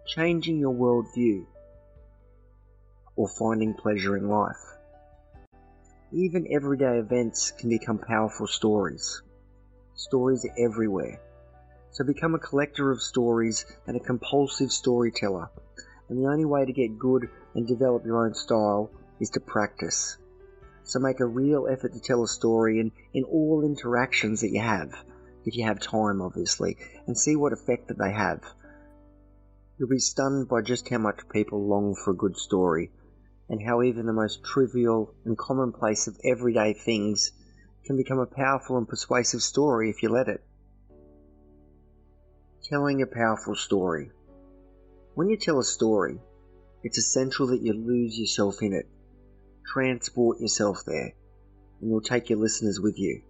changing your worldview, or finding pleasure in life. Even everyday events can become powerful stories. Stories are everywhere. So become a collector of stories and a compulsive storyteller. And the only way to get good and develop your own style is to practice. So make a real effort to tell a story in all interactions that you have, if you have time obviously, and see what effect that they have. You'll be stunned by just how much people long for a good story, and how even the most trivial and commonplace of everyday things can become a powerful and persuasive story if you let it. Telling a powerful story. When you tell a story, it's essential that you lose yourself in it. Transport yourself there, and you'll take your listeners with you.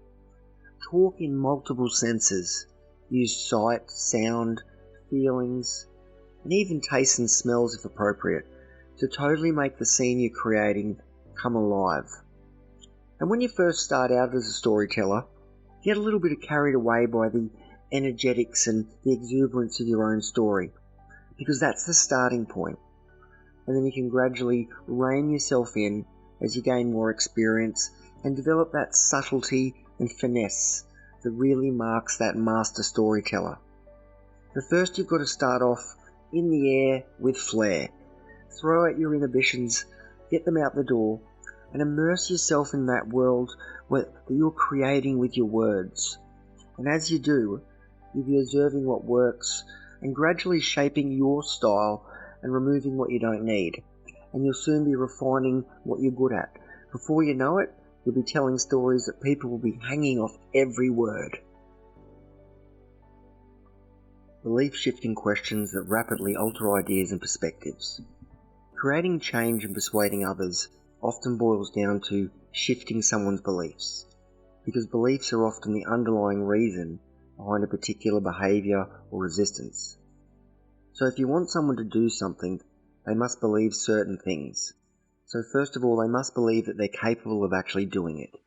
Talk in multiple senses. Use sight, sound, feelings, and even tastes and smells if appropriate, to totally make the scene you're creating come alive. And when you first start out as a storyteller, get a little bit carried away by the energetics and the exuberance of your own story, because that's the starting point. And then you can gradually rein yourself in as you gain more experience and develop that subtlety and finesse that really marks that master storyteller. But first you've got to start off in the air with flair. Throw out your inhibitions, get them out the door, and immerse yourself in that world that you're creating with your words. And as you do, you'll be observing what works and gradually shaping your style and removing what you don't need. And you'll soon be refining what you're good at. Before you know it, you'll be telling stories that people will be hanging off every word. Belief-shifting questions that rapidly alter ideas and perspectives. Creating change and persuading others often boils down to shifting someone's beliefs, because beliefs are often the underlying reason behind a particular behaviour or resistance. So if you want someone to do something, they must believe certain things. So first of all, they must believe that they're capable of actually doing it,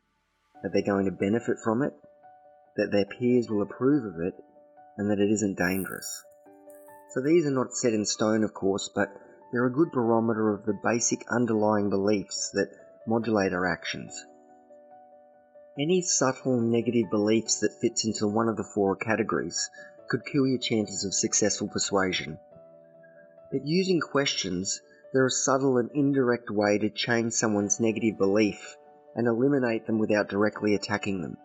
that they're going to benefit from it, that their peers will approve of it, and that it isn't dangerous. So these are not set in stone, of course, but they're a good barometer of the basic underlying beliefs that modulate our actions. Any subtle negative beliefs that fits into one of the four categories could kill your chances of successful persuasion. But using questions, they're a subtle and indirect way to change someone's negative belief and eliminate them without directly attacking them.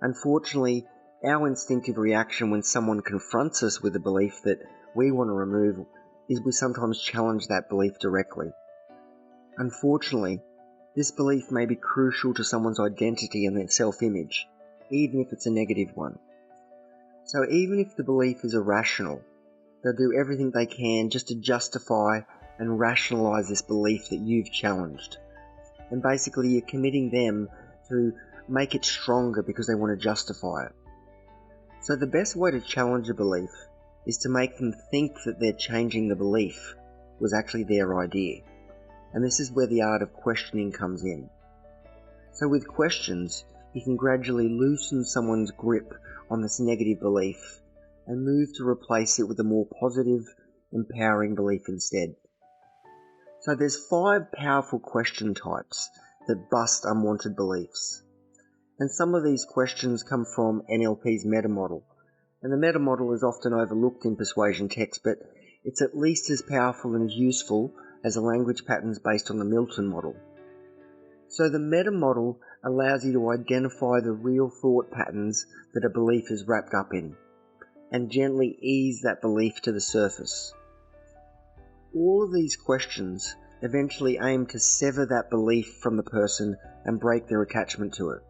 Unfortunately, our instinctive reaction when someone confronts us with a belief that we want to remove is we sometimes challenge that belief directly. Unfortunately, this belief may be crucial to someone's identity and their self-image, even if it's a negative one. So even if the belief is irrational, they'll do everything they can just to justify and rationalize this belief that you've challenged. And basically you're committing them to make it stronger because they want to justify it. So the best way to challenge a belief is to make them think that they're changing the belief was actually their idea. And this is where the art of questioning comes in. So with questions, you can gradually loosen someone's grip on this negative belief and move to replace it with a more positive, empowering belief instead. So there's 5 powerful question types that bust unwanted beliefs. And some of these questions come from NLP's meta model. And the meta model is often overlooked in persuasion texts, but it's at least as powerful and as useful as the language patterns based on the Milton model. So the meta model allows you to identify the real thought patterns that a belief is wrapped up in, and gently ease that belief to the surface. All of these questions eventually aim to sever that belief from the person and break their attachment to it.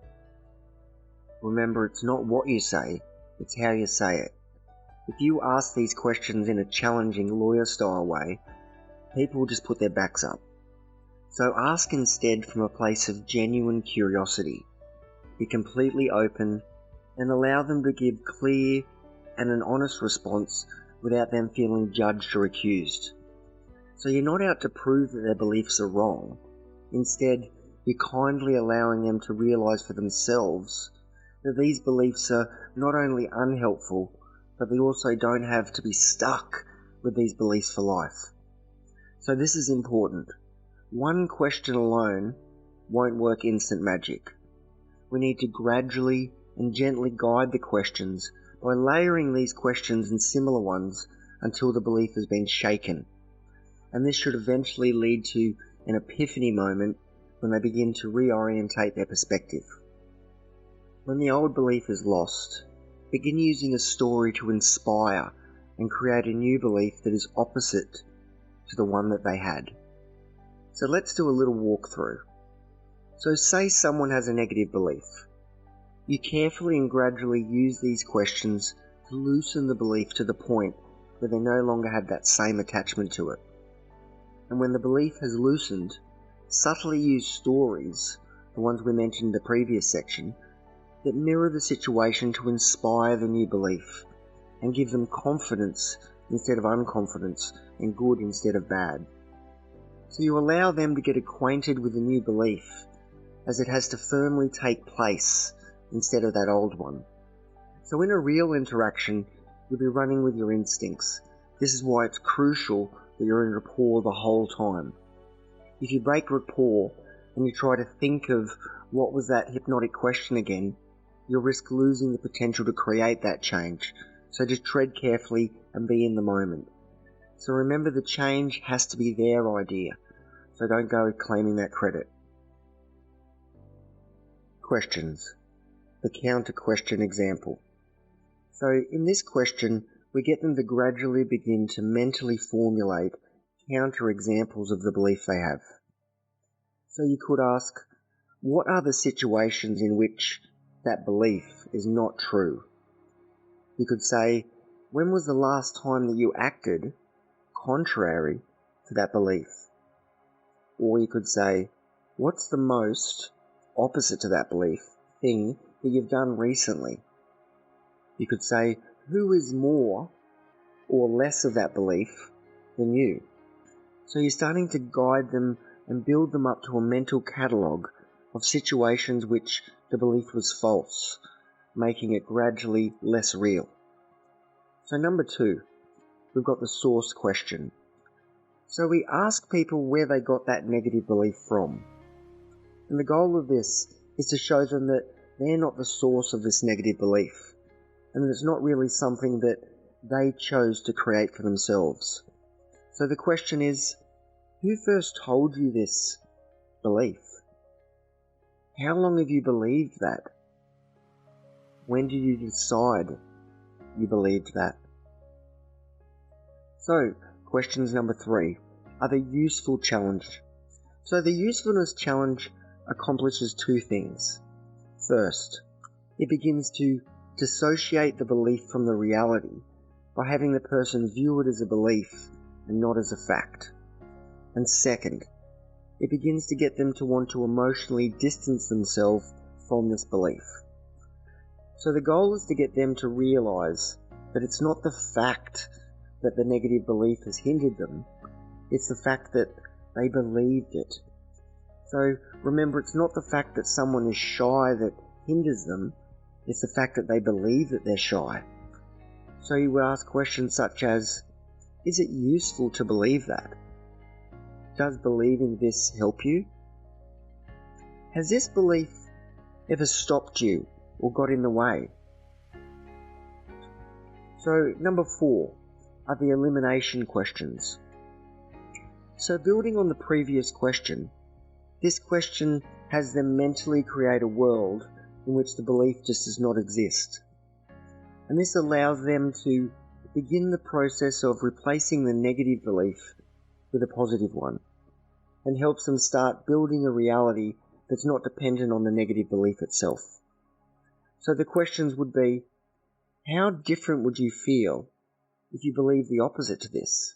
Remember, it's not what you say, it's how you say it. If you ask these questions in a challenging lawyer-style way, people will just put their backs up. So ask instead from a place of genuine curiosity. Be completely open and allow them to give clear and an honest response without them feeling judged or accused. So you're not out to prove that their beliefs are wrong. Instead, you're kindly allowing them to realize for themselves that these beliefs are not only unhelpful, but they also don't have to be stuck with these beliefs for life. So this is important. One question alone won't work instant magic. We need to gradually and gently guide the questions by layering these questions and similar ones until the belief has been shaken. And this should eventually lead to an epiphany moment when they begin to reorientate their perspective. When the old belief is lost, begin using a story to inspire and create a new belief that is opposite to the one that they had. So let's do a little walkthrough. So say someone has a negative belief. You carefully and gradually use these questions to loosen the belief to the point where they no longer have that same attachment to it. And when the belief has loosened, subtly use stories, the ones we mentioned in the previous section, that mirror the situation to inspire the new belief and give them confidence instead of unconfidence and good instead of bad. So you allow them to get acquainted with the new belief as it has to firmly take place instead of that old one. So in a real interaction, you'll be running with your instincts. This is why it's crucial that you're in rapport the whole time. If you break rapport and you try to think of what was that hypnotic question again, you'll risk losing the potential to create that change. So just tread carefully and be in the moment. So remember, the change has to be their idea. So don't go claiming that credit. Questions. The counter question example. So in this question, we get them to gradually begin to mentally formulate counter examples of the belief they have. So you could ask, what are the situations in which that belief is not true? You could say, when was the last time that you acted contrary to that belief? Or you could say, what's the most opposite to that belief thing that you've done recently? You could say, who is more or less of that belief than you? So you're starting to guide them and build them up to a mental catalogue of situations which the belief was false, making it gradually less real. So number 2, we've got the source question. So we ask people where they got that negative belief from. And the goal of this is to show them that they're not the source of this negative belief, and that it's not really something that they chose to create for themselves. So the question is, who first told you this belief? How long have you believed that? When did you decide you believed that? So, questions number 3 are the useful challenge. So the usefulness challenge accomplishes 2 things. First, it begins to dissociate the belief from the reality by having the person view it as a belief and not as a fact. And second, it begins to get them to want to emotionally distance themselves from this belief. So the goal is to get them to realize that it's not the fact that the negative belief has hindered them, it's the fact that they believed it. So remember, it's not the fact that someone is shy that hinders them, it's the fact that they believe that they're shy. So you would ask questions such as, is it useful to believe that? Does believing this help you? Has this belief ever stopped you or got in the way? So number 4 are the elimination questions. So building on the previous question, this question has them mentally create a world in which the belief just does not exist. And this allows them to begin the process of replacing the negative belief with a positive one, and helps them start building a reality that's not dependent on the negative belief itself. So the questions would be, how different would you feel if you believed the opposite to this?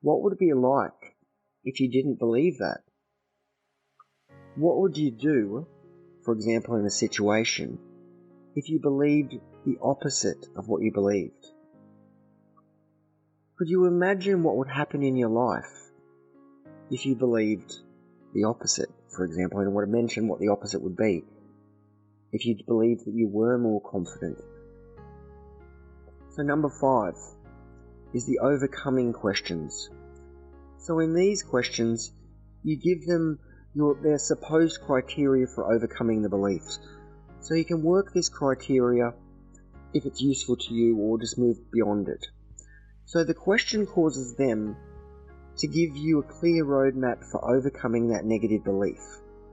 What would it be like if you didn't believe that? What would you do, for example, in a situation, if you believed the opposite of what you believed? Could you imagine what would happen in your life if you believed the opposite, for example? And I want to mention what the opposite would be. If you believed that you were more confident. So number 5 is the overcoming questions. So in these questions, you give them their supposed criteria for overcoming the beliefs. So you can work this criteria if it's useful to you, or just move beyond it. So the question causes them to give you a clear roadmap for overcoming that negative belief.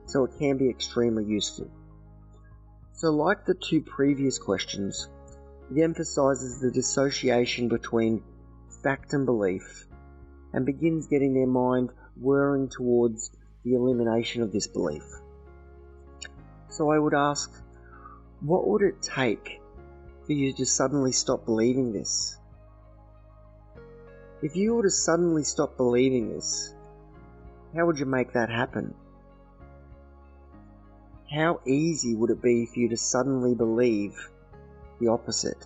So it can be extremely useful. So like the 2 previous questions, it emphasizes the dissociation between fact and belief, and begins getting their mind whirring towards the elimination of this belief. So I would ask, what would it take for you to suddenly stop believing this? If you were to suddenly stop believing this, how would you make that happen? How easy would it be for you to suddenly believe the opposite?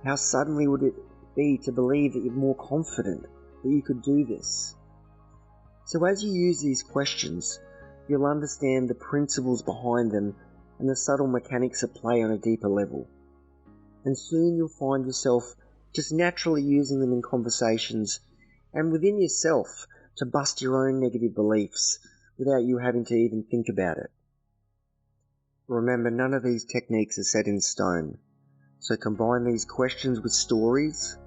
How suddenly would it be to believe that you're more confident, that you could do this? So as you use these questions, you'll understand the principles behind them and the subtle mechanics at play on a deeper level. And soon you'll find yourself just naturally using them in conversations and within yourself to bust your own negative beliefs without you having to even think about it. Remember, none of these techniques are set in stone. So combine these questions with stories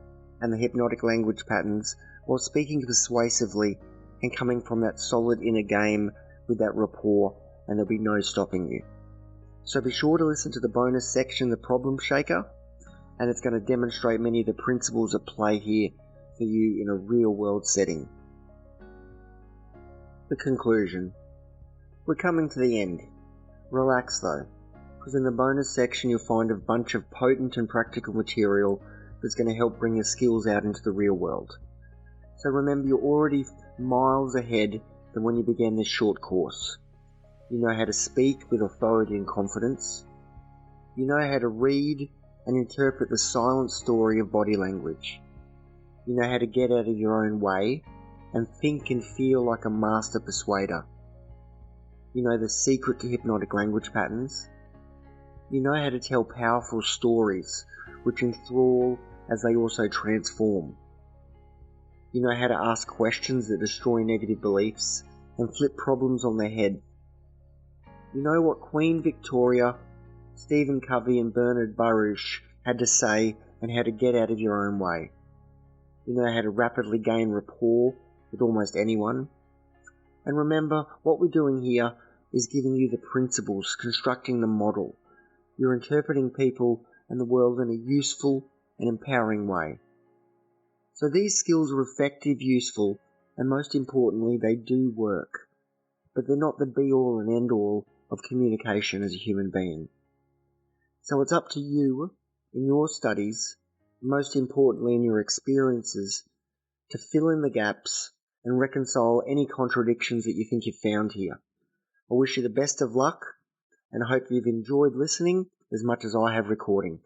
and the hypnotic language patterns while speaking persuasively and coming from that solid inner game with that rapport, and there'll be no stopping you. So be sure to listen to the bonus section, the problem shaker, and it's going to demonstrate many of the principles at play here for you in a real world setting. The conclusion. We're coming to the end. Relax though, because in the bonus section you'll find a bunch of potent and practical material that's going to help bring your skills out into the real world. So remember, you're already miles ahead than when you began this short course. You know how to speak with authority and confidence. You know how to read and interpret the silent story of body language. You know how to get out of your own way and think and feel like a master persuader. You know the secret to hypnotic language patterns. You know how to tell powerful stories which enthrall as they also transform. You know how to ask questions that destroy negative beliefs and flip problems on their head. You know what Queen Victoria, Stephen Covey and Bernard Baruch had to say and how to get out of your own way. You know how to rapidly gain rapport with almost anyone. And remember, what we're doing here is giving you the principles, constructing the model. You're interpreting people and the world in a useful and empowering way. So these skills are effective, useful, and most importantly, they do work. But they're not the be-all and end-all of communication as a human being. So it's up to you, in your studies, most importantly in your experiences, to fill in the gaps and reconcile any contradictions that you think you've found here. I wish you the best of luck and I hope you've enjoyed listening as much as I have recording.